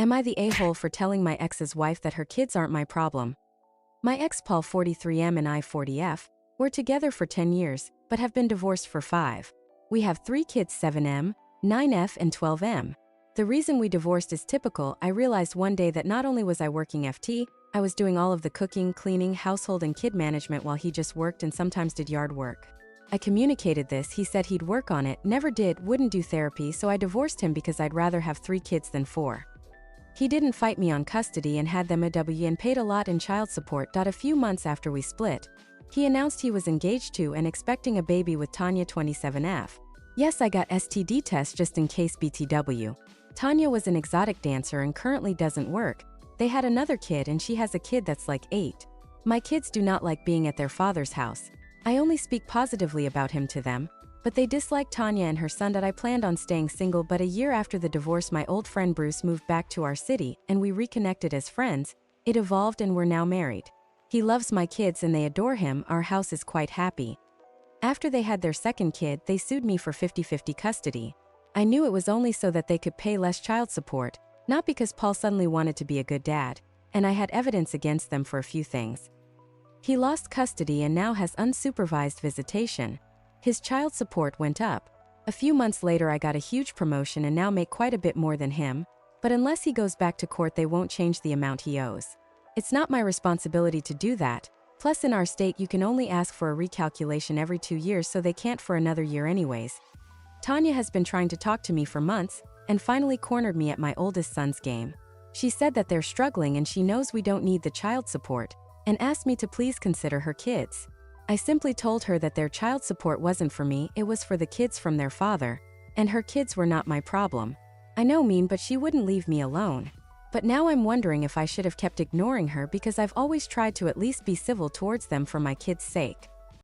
Am I the a-hole for telling my ex's wife that her kids aren't my problem? My ex Paul 43M and I 40F were together for 10 years, but have been divorced for 5. We have 3 kids 7M, 9F and 12M. The reason we divorced is typical. I realized one day that not only was I working FT, I was doing all of the cooking, cleaning, household and kid management while he just worked and sometimes did yard work. I communicated this, he said he'd work on it, never did, wouldn't do therapy, so I divorced him because I'd rather have 3 kids than 4. He didn't fight me on custody and had them AW and paid a lot in child support. A few months after we split, he announced he was engaged to and expecting a baby with Tanya 27F. Yes, I got STD test just in case BTW. Tanya was an exotic dancer and currently doesn't work. They had another kid and she has a kid that's like 8. My kids do not like being at their father's house. I only speak positively about him to them, but they dislike Tanya and her son. I planned on staying single, but a year after the divorce my old friend Bruce moved back to our city and we reconnected as friends. It evolved and we're now married. He loves my kids and they adore him. Our house is quite happy. After they had their second kid, they sued me for 50-50 custody. I knew it was only so that they could pay less child support, not because Paul suddenly wanted to be a good dad, and I had evidence against them for a few things. He lost custody and now has unsupervised visitation. His child support went up. A few months later I got a huge promotion and now make quite a bit more than him, but unless he goes back to court they won't change the amount he owes. It's not my responsibility to do that, plus in our state you can only ask for a recalculation every 2 years, so they can't for another year anyways. Tanya has been trying to talk to me for months, and finally cornered me at my oldest son's game. She said that they're struggling and she knows we don't need the child support, and asked me to please consider her kids. I simply told her that their child support wasn't for me, it was for the kids from their father, and her kids were not my problem. I know, mean, but she wouldn't leave me alone. But now I'm wondering if I should have kept ignoring her, because I've always tried to at least be civil towards them for my kids' sake.